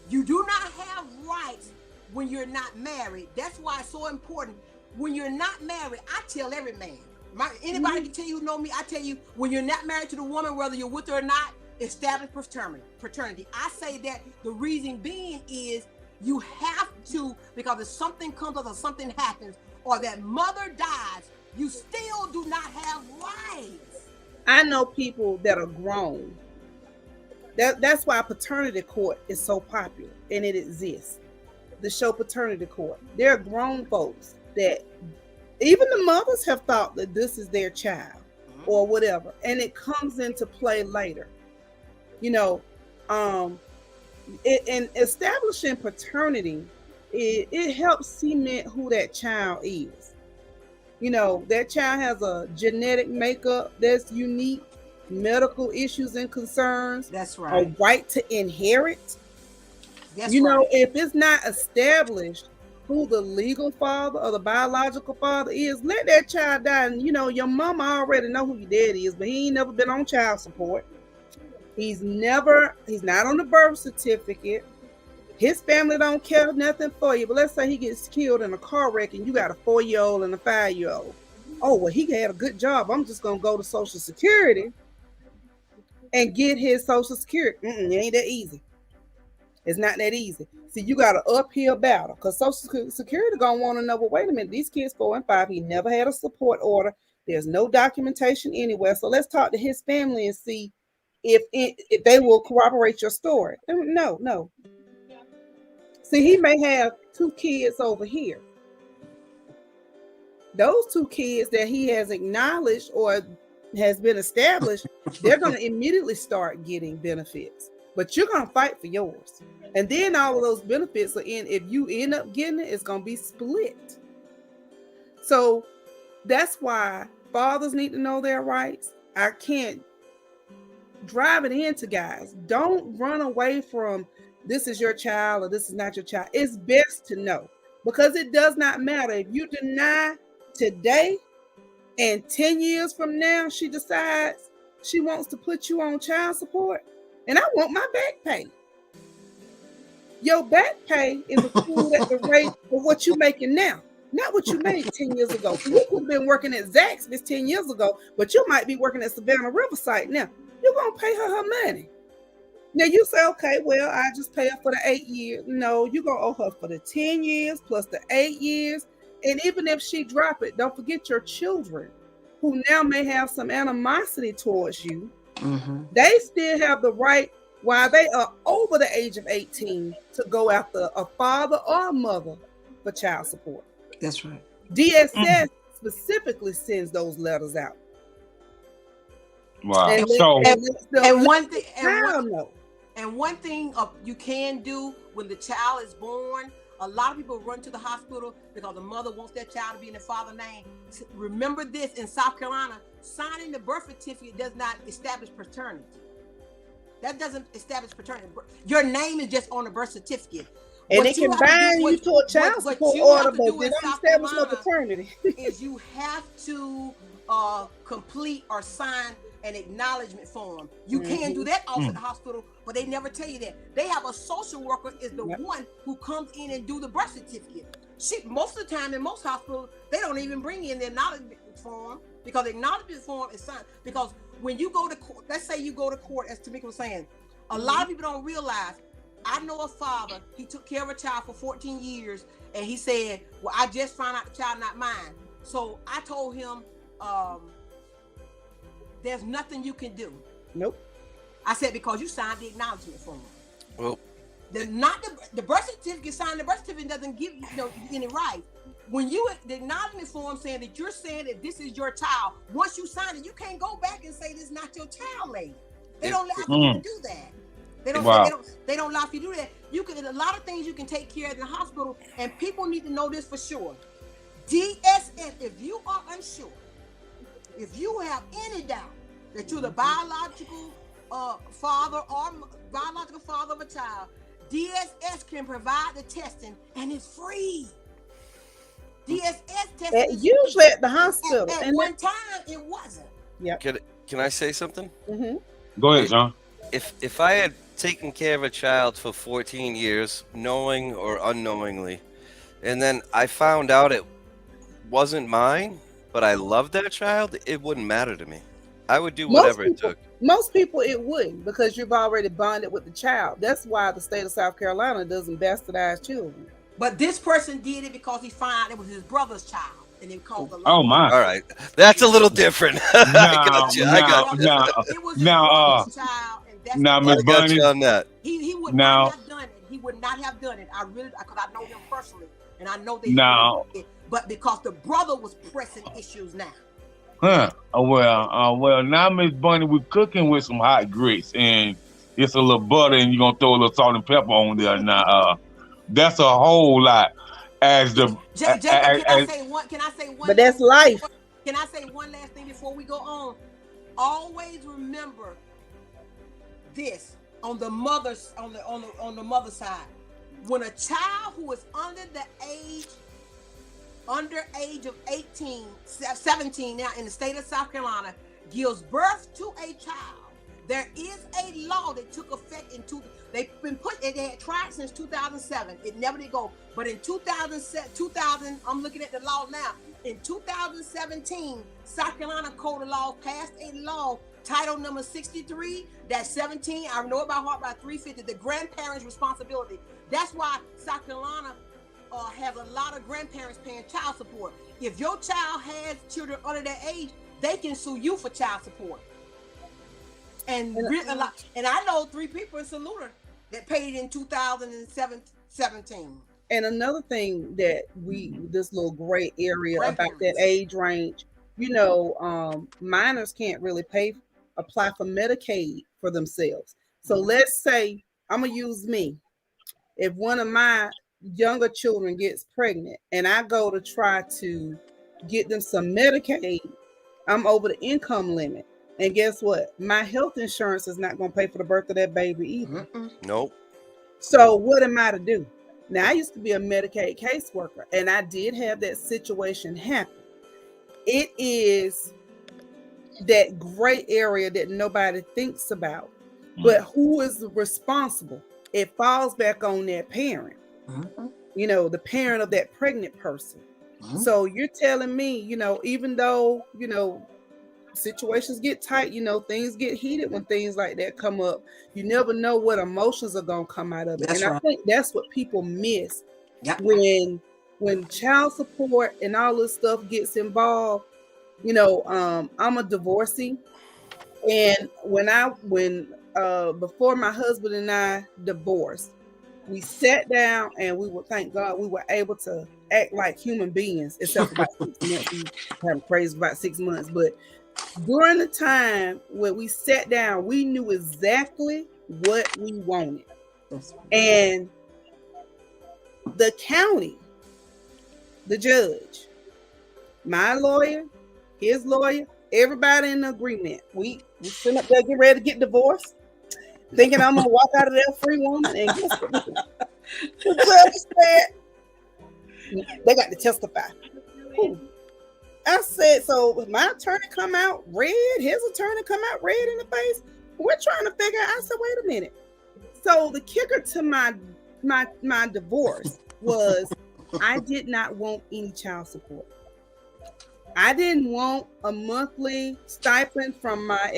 You do not have rights when you're not married. That's why it's so important. When you're not married, I tell every man, anybody can tell you who know me, I tell you, when you're not married to the woman, whether you're with her or not, establish paternity. I say that the reason being is you have to, because if something comes up or something happens or that mother dies, you still do not have rights. I know people that are grown. That's why paternity court is so popular and it exists. The show Paternity Court. There are grown folks that even the mothers have thought that this is their child or whatever, and it comes into play later. In establishing paternity, it helps cement who that child is. That child has a genetic makeup that's unique, medical issues and concerns. That's right. A right to inherit. That's right. If it's not established who the legal father or the biological father is, let that child die. And your mama already know who your daddy is, but he ain't never been on child support. He's not on the birth certificate. His family don't care nothing for you. But let's say he gets killed in a car wreck and you got a 4-year-old and a 5-year-old. Oh, well, he had a good job. I'm just going to go to Social Security and get his Social Security. It ain't that easy. It's not that easy. See, you got an uphill battle because Social Security gonna want to know, well, wait a minute, these kids 4 and 5, he never had a support order. There's no documentation anywhere. So let's talk to his family and see if they will corroborate your story. No. See, he may have 2 kids over here. Those 2 kids that he has acknowledged or has been established, they're going to immediately start getting benefits. But you're going to fight for yours. And then all of those benefits are in. If you end up getting it, it's going to be split. So that's why fathers need to know their rights. I can't drive it into guys. Don't run away from this is your child or this is not your child. It's best to know, because it does not matter if you deny today and 10 years from now she decides she wants to put you on child support, and I want my back pay. Your back pay is accrued at the rate of what you're making now, not what you made 10 years ago. So you could have been working at Zaxby's 10 years ago, but you might be working at Savannah Riverside now. You're going to pay her money. Now you say, okay, well, I just pay her for the 8 years. No, you're going to owe her for the 10 years plus the 8 years. And even if she drop it, don't forget your children who now may have some animosity towards you. Mm-hmm. They still have the right, while they are over the age of 18, to go after a father or a mother for child support. That's right. DSS specifically sends those letters out. Wow. And one thing you can do when the child is born, a lot of people run to the hospital because the mother wants their child to be in the father's name. Remember this, in South Carolina, signing the birth certificate does not establish paternity. That doesn't establish paternity. Your name is just on the birth certificate. And it can bind you to a child support order, but they don't establish no paternity. Is you have to complete or sign an acknowledgement form. You can do that also at the hospital, but they never tell you that. They have a social worker is the one who comes in and do the birth certificate. Most of the time in most hospitals, they don't even bring in the acknowledgement form, because the acknowledgement form is signed. Because when you go to court, let's say you go to court, as Tamika was saying, a lot of people don't realize. I know a father, he took care of a child for 14 years, and he said, well, I just found out the child not mine. So I told him, there's nothing you can do. Nope. I said, because you signed the acknowledgement form. Well, the birth certificate, signing the birth certificate doesn't give you any right. When you, the acknowledgement form saying that you're saying that this is your child, once you sign it, you can't go back and say this is not your child, lady. They don't allow you to do that. They don't allow you to do that. You can, a lot of things you can take care of in the hospital, and people need to know this for sure. DSS, if you are unsure, if you have any doubt that you're the biological father or biological father of a child, DSS can provide the testing, and it's free. DSS testing usually at the hospital. At one time, it wasn't. Yeah. Can I say something? Mm-hmm. Go ahead, John. If I had taken care of a child for 14 years, knowing or unknowingly, and then I found out it wasn't mine, but I loved that child, it wouldn't matter to me. I would do whatever it took. Most people it wouldn't, because you've already bonded with the child. That's why the state of South Carolina doesn't bastardize children. But this person did it because he found out it was his brother's child, and it called the law. Oh my! All right, that's a little different. I got you. It was his brother's child, and that's now, Miss Bunny, on that. He would not have done it. He would not have done it. Because I know him personally, and I know that. But because the brother was pressing issues now. Huh? Well, now, Miss Bunny, we're cooking with some hot grits, and it's a little butter, and you're gonna throw a little salt and pepper on there. Now, that's a whole lot. As the Jacob, can I say one? But that's life. Can I say one last thing before we go on? Always remember this on the mother's on the mother side. When a child who is under age of 17 now in the state of South Carolina gives birth to a child, there is a law that took effect in they've been put, they had tried since 2007. It never did go. But in 2000, I'm looking at the law now. In 2017, South Carolina Code of Law passed a law title number 63, that's 17. I know about heart by 350, the grandparents' responsibility. That's why South Carolina has a lot of grandparents paying child support. If your child has children under that age, they can sue you for child support. And I know 3 people in Saluda that paid in 2017. And another thing that this little gray area about that age range, minors can't really apply for Medicaid for themselves. So let's say, I'm going to use me. If one of my younger children gets pregnant and I go to try to get them some Medicaid, I'm over the income limit. And guess what? My health insurance is not going to pay for the birth of that baby either. Nope. So what am I to do? Now, I used to be a Medicaid caseworker, and I did have that situation happen. It is that gray area that nobody thinks about. But who is responsible? It falls back on that parent. The parent of that pregnant person. So you're telling me, even though, situations get tight, things get heated when things like that come up. You never know what emotions are going to come out of it. That's and right. I think that's what people miss when child support and all this stuff gets involved. I'm a divorcee, and when before my husband and I divorced, we sat down and thank God we were able to act like human beings, except for about 6 months. We had crazy about 6 months, but during the time when we sat down, we knew exactly what we wanted. And the county, the judge, my lawyer, his lawyer, everybody in agreement. We sitting up there getting ready to get divorced, thinking I'm gonna walk out of there a free woman. And guess what? The judge said they got to testify. I said, so my attorney come out red, his attorney come out red in the face. We're trying to figure out. I said, wait a minute. So the kicker to my divorce was I did not want any child support. I didn't want a monthly stipend from my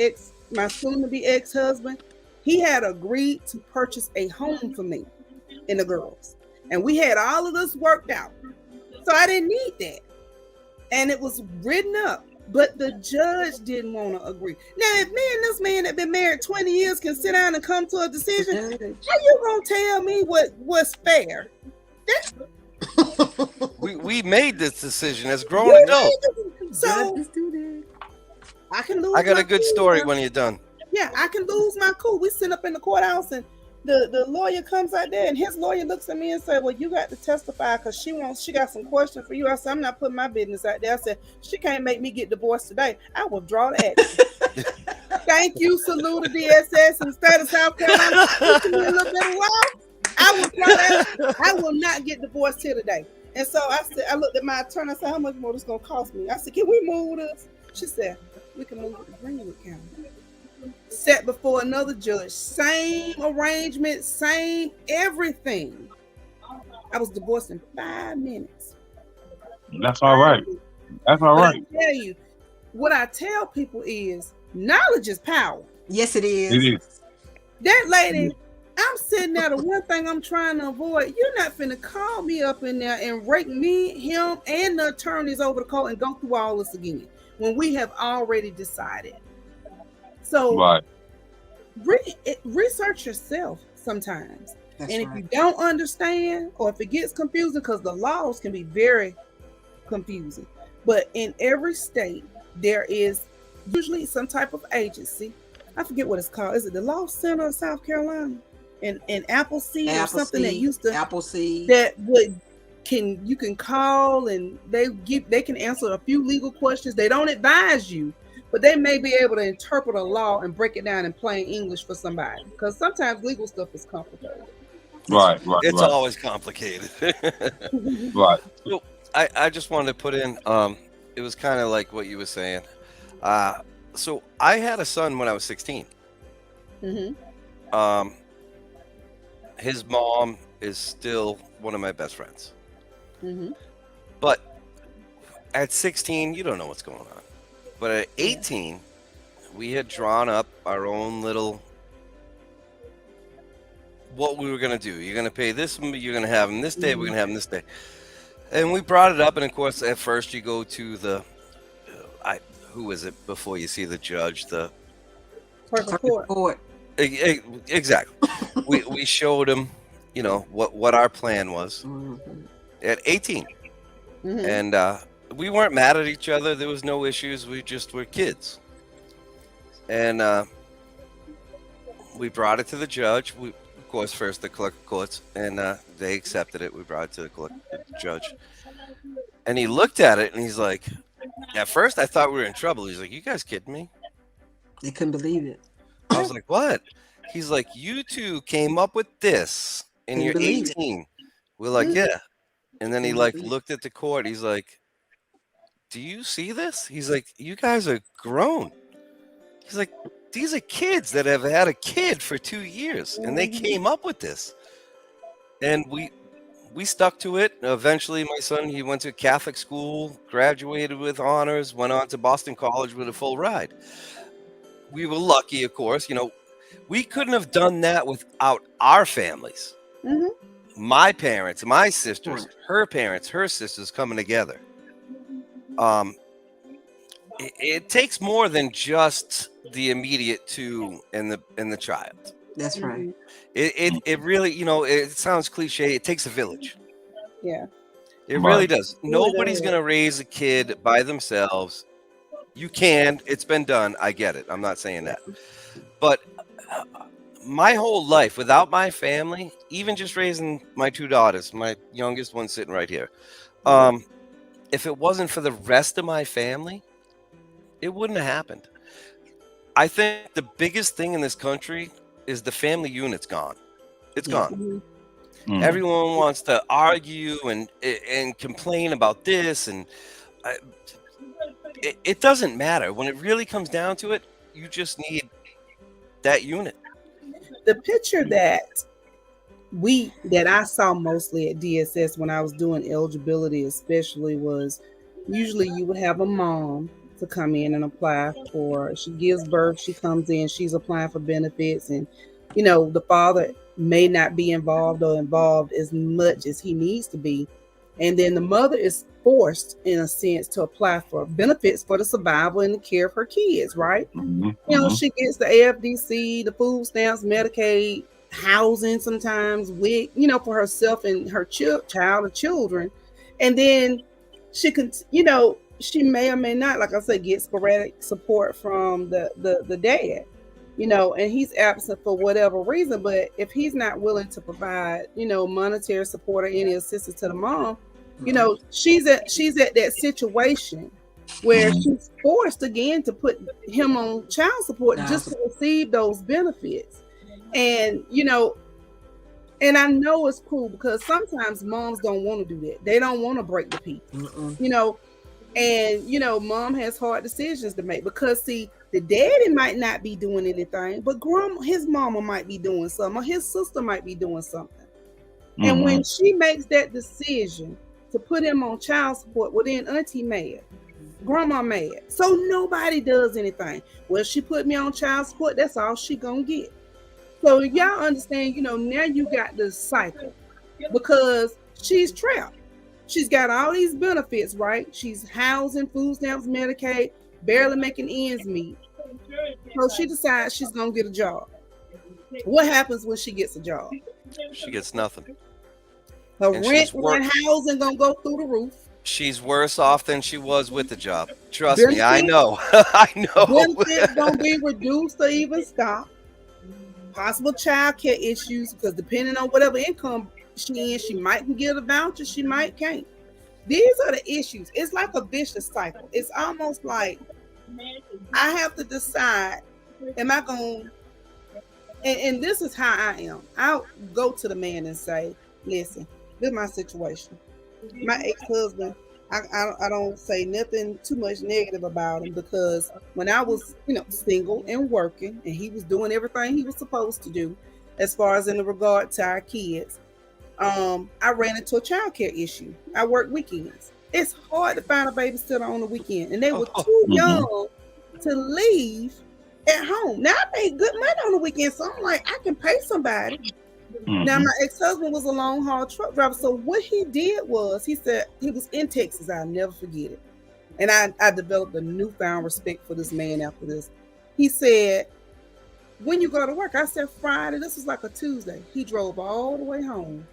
soon-to-be ex-husband. He had agreed to purchase a home for me and the girls. And we had all of this worked out. So I didn't need that. And it was written up, but the judge didn't want to agree. Now, if me and this man that been married 20 years can sit down and come to a decision, how you gonna tell me what's fair? We made this decision as grown adults. So I can lose. I got a good cool story when you're done. Yeah, I can lose my cool. We sit up in the courthouse and the lawyer comes out there and his lawyer looks at me and said, well, you got to testify because she got some questions for you. I said, I'm not putting my business out there. I said, she can't make me get divorced today. I withdraw the action. Thank you, salute to DSS and state of South Carolina. A little bit of while. I withdraw that. I will not get divorced here today. And so I said, I looked at my attorney. I said, how much more this gonna cost me? I said, can we move this? She said, we can move it to Greenwood County. Sat before another judge, same arrangement, same everything. I was divorced in 5 minutes. That's all right. That's all right. I tell you, what I tell people is knowledge is power. Yes, it is. It is. That lady, I'm sitting there. The one thing I'm trying to avoid, you're not finna call me up in there and rake me, him, and the attorneys over the court and go through all this again when we have already decided. So right. Research yourself sometimes. That's and right. if you don't understand or if it gets confusing, because the laws can be very confusing, but in every state there is usually some type of agency. I forget what it's called. Is it the Law Center of South Carolina? In Appleseed or something that used to Appleseed that you can call and they can answer a few legal questions. They don't advise you, but they may be able to interpret a law and break it down in plain English for somebody. Because sometimes legal stuff is complicated. Right. It's always complicated. Right. So I just wanted to put in, it was kind of like what you were saying. So I had a son when I was 16. Mm-hmm. His mom is still one of my best friends. Mm-hmm. But at 16, you don't know what's going on. But at 18, we had drawn up our own little what we were going to do. You're going to pay this, you're going to have them this day, we're going to have them this day. And we brought it up, and of course, at first you go to the, who is it before you see the judge? The Court. Exactly. we showed him, you know, what our plan was at 18, and we weren't mad at each other. There was no issues. We just were kids, and we brought it to the judge. We, of course, first the clerk of courts, and they accepted it. We brought it to the judge, and he looked at it, and he's like, at first I thought we were in trouble. He's like, "You guys kidding me?" They couldn't believe it. I was like, "What?" He's like, "You two came up with this, and you're 18." We're like, "Yeah." And then he like looked at the court. He's like, "Do you see this?" He's like, "You guys are grown." He's like, "These are kids that have had a kid for 2 years, and they came up with this." And we stuck to it. Eventually, my son, he went to Catholic school, graduated with honors, went on to Boston College with a full ride. We were lucky, of course. You know, we couldn't have done that without our families. My parents, my sisters, her parents, her sisters coming together. It takes more than just the immediate two and the child. That's right. It really, you know, it sounds cliche. It takes a village. Yeah. It really does. Nobody's going to raise a kid by themselves. You can. It's been done. I get it. I'm not saying that. But my whole life, without my family, even just raising my 2 daughters, my youngest one sitting right here, if it wasn't for the rest of my family, it wouldn't have happened. I think the biggest thing in this country is the family unit's gone. It's gone. Everyone wants to argue and complain about this, and it doesn't matter. When it really comes down to it, you just need that unit. The picture that I saw mostly at DSS when I was doing eligibility especially was usually you would have a mom to come in and apply for, she gives birth, she comes in, she's applying for benefits, and you know, the father may not be involved or involved as much as he needs to be. And then the mother is forced, in a sense, to apply for benefits for the survival and the care of her kids, right? You know, she gets the AFDC, the food stamps, Medicaid, housing sometimes, WIC, you know, for herself and her child or children. And then she can, you know, she may or may not, like I said, get sporadic support from the dad, you know, and he's absent for whatever reason. But if he's not willing to provide, you know, monetary support or any assistance to the mom, you know, she's at that situation where she's forced again to put him on child support just to receive those benefits. And, you know, and I know it's cool because sometimes moms don't want to do that. They don't want to break the peace, you know, and, you know, mom has hard decisions to make because, see, the daddy might not be doing anything, but his mama might be doing something, or his sister might be doing something. And when she makes that decision to put him on child support, well, then auntie mad, grandma mad. So nobody does anything. Well, she put me on child support, that's all she gonna get. So y'all understand, you know, now you got this cycle because she's trapped. She's got all these benefits, right? She's housing, food stamps, Medicaid, barely making ends meet. So she decides she's gonna get a job. What happens when she gets a job? She gets nothing. Her rent and housing gonna go through the roof. She's worse off than she was with the job. Trust me, I know. I know. Benefits gonna be reduced or even stop. Possible child care issues because depending on whatever income she in, she might can get a voucher, she might can't. These are the issues. It's like a vicious cycle. It's almost like I have to decide, am I going, and this is how I am. I'll go to the man and say, listen, this is my situation. My ex-husband, I don't say nothing too much negative about him because when I was, you know, single and working and he was doing everything he was supposed to do as far as in the regard to our kids, I ran into a child care issue. I work weekends. It's hard to find a babysitter on the weekend, and they were too young to leave at home. Now I make good money on the weekend, so I'm like, I can pay somebody. Now my ex-husband was a long haul truck driver, so what he did was he said he was in Texas. I'll never forget it, and I developed a newfound respect for this man after this. He said, when you go to work, I said Friday. This was like a Tuesday. He drove all the way home,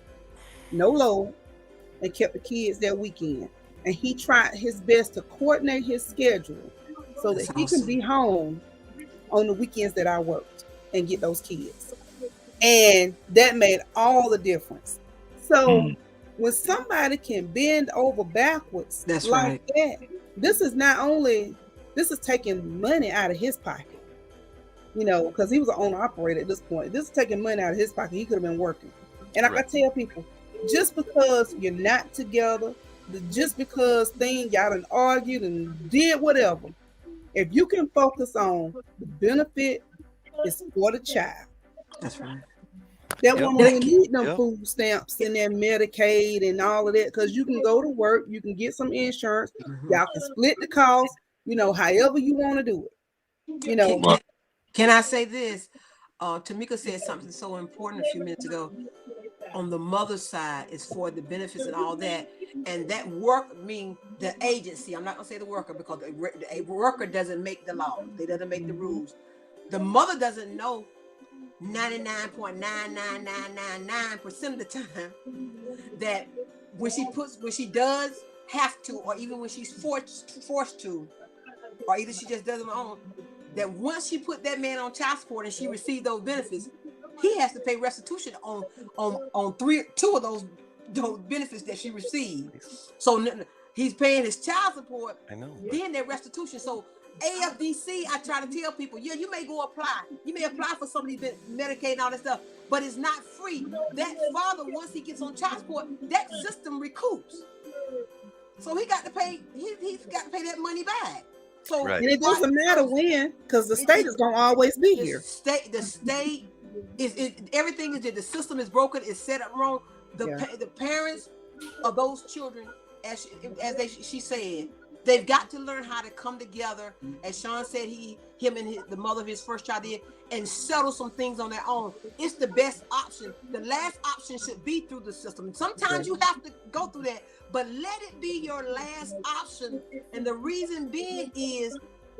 no load, and kept the kids that weekend. And he tried his best to coordinate his schedule so that he can be home on the weekends that I worked and get those kids. And that made all the difference. So when somebody can bend over backwards that, this is taking money out of his pocket. You know, because he was an owner operator at this point. This is taking money out of his pocket. He could have been working. And I tell people, just because you're not together, just because y'all done argued and did whatever, if you can focus on the benefit is for the child. That's right. That woman will need them food stamps and their Medicaid and all of that, because you can go to work, you can get some insurance, y'all can split the cost, you know, however you want to do it. You know. Can I say this? Tamika said something so important a few minutes ago. On the mother's side, is for the benefits and all that. And that work mean the agency. I'm not gonna say the worker, because a worker doesn't make the law. They doesn't make the rules. The mother doesn't know 99.99999% of the time that when she does have to, or even when she's forced to, or either she just does it on her own, that once she put that man on child support and she received those benefits, he has to pay restitution on two of those benefits that she received. So he's paying his child support, then their restitution. So AFDC, I try to tell people, yeah, you may go apply. You may apply for somebody's Medicaid and all that stuff, but it's not free. That father, once he gets on child support, that system recoups. So he got to pay. He's got to pay that money back. So and it doesn't matter when, because the state is gonna always be here. The state is everything is there. The system is broken. It's set up wrong. The parents of those children, as she said, they've got to learn how to come together. As Sean said, him and the mother of his first child did, and settle some things on their own. It's the best option. The last option should be through the system. Sometimes you have to go through that, but let it be your last option. And the reason being is,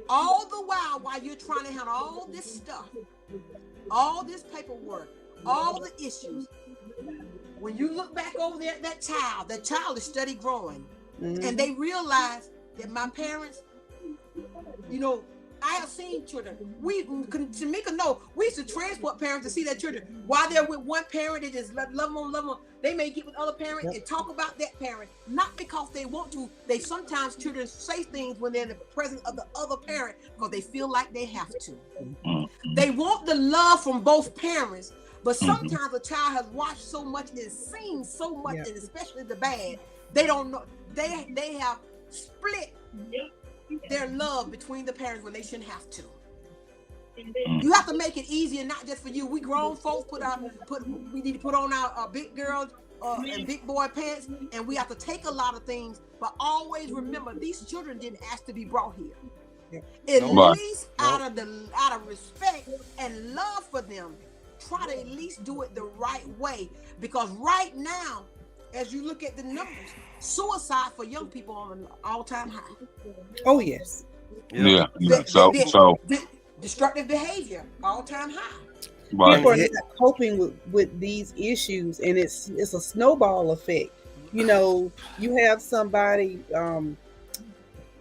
all the while you're trying to handle all this stuff, all this paperwork, all the issues, when you look back over there at that child is steady growing. And they realize that my parents, you know, I have seen children. Tamika know, we used to transport parents to see their children. While they're with one parent, they just love them. They may get with other parents and talk about that parent, not because they want to. Sometimes children say things when they're in the presence of the other parent because they feel like they have to. They want the love from both parents, but sometimes a child has watched so much and seen so much, and especially the bad, they don't know. They have split their love between the parents when they shouldn't have to. You have to make it easier, not just for you. We grown folks we need to put on our big girls and big boy pants, and we have to take a lot of things, but always remember, these children didn't ask to be brought here. At least out of respect and love for them, try to at least do it the right way, because right now, as you look at the numbers, suicide for young people on an all-time high. Oh yes. Yeah. Destructive behavior, all-time high. People are not coping with these issues, and it's a snowball effect. You know, you have somebody.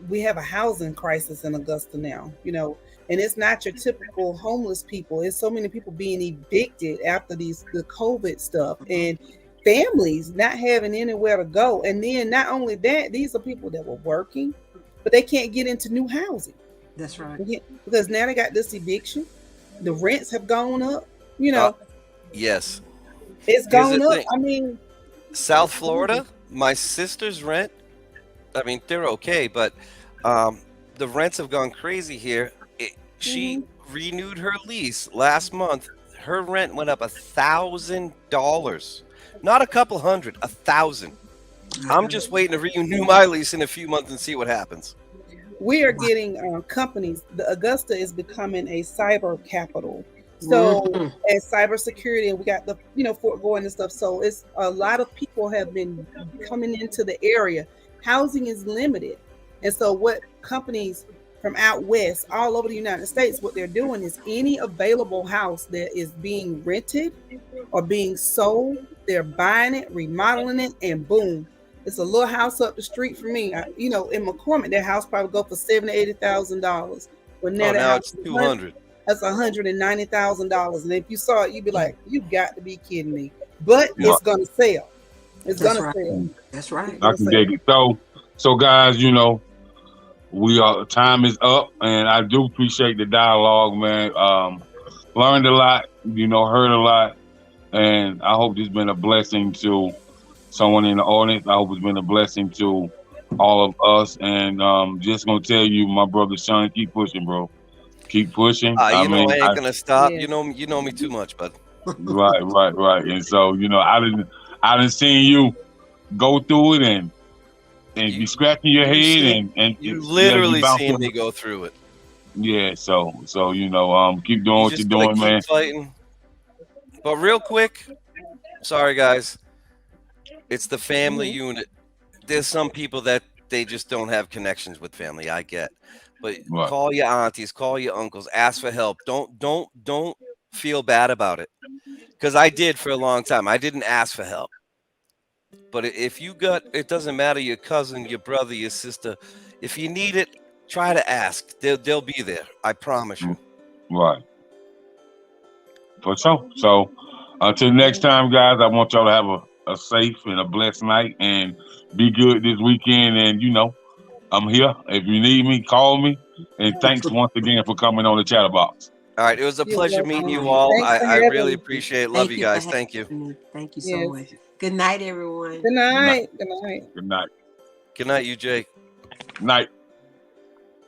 We have a housing crisis in Augusta now. You know, and it's not your typical homeless people. It's so many people being evicted after the COVID stuff, and families not having anywhere to go. And then not only that, these are people that were working, but they can't get into new housing. That's right. Because now they got this eviction. The rents have gone up, you know. Yes. It's gone up. I mean, South Florida, my sister's rent, I mean, they're okay, but the rents have gone crazy here. She renewed her lease last month. Her rent went up $1,000. Not a couple hundred, 1,000. I'm just waiting to renew my lease in a few months and see what happens. we are getting companies. The Augusta is becoming a cyber capital. So as cybersecurity, and we got the Fort Gordon and stuff. So it's a lot of people have been coming into the area. Housing is limited, and so what companies from out west, all over the United States, what they're doing is any available house that is being rented or being sold, they're buying it, remodeling it, and boom. It's a little house up the street from me. In McCormick, that house probably go for $70,000 to $80,000. But now it's 200. That's $190,000. And if you saw it, you'd be like, "You got to be kidding me!" But it's gonna sell. It's gonna sell. That's right. I can dig it. So guys, time is up, and I do appreciate the dialogue, man. Learned a lot, heard a lot, and I hope this has been a blessing to someone in the audience. I hope it's been a blessing to all of us, and just gonna tell you, my brother Sean, keep pushing, bro. Keep pushing. I ain't gonna stop. Yeah. You know me too much, bud. Right. And so I didn't see you go through it and you scratching your head and you literally seen me go through it. Yeah, so keep doing what you're doing, man. Fighting. But real quick, sorry guys, it's the family unit. There's some people that they just don't have connections with family. I get, but call your aunties, call your uncles, ask for help. Don't feel bad about it, because I did for a long time. I didn't ask for help. But if you it doesn't matter, your cousin, your brother, your sister, if you need it, try to ask. They'll be there. I promise you. Right. For sure. So until next time, guys, I want y'all to have a safe and a blessed night, and be good this weekend. And I'm here. If you need me, call me. And thanks once again for coming on the Chatterbox. All right. It was a pleasure meeting you all. I really appreciate it. Love you guys. Thank you. Thank you so much. Good night, everyone. Good night. Good night. Good night, you, Jake. Night.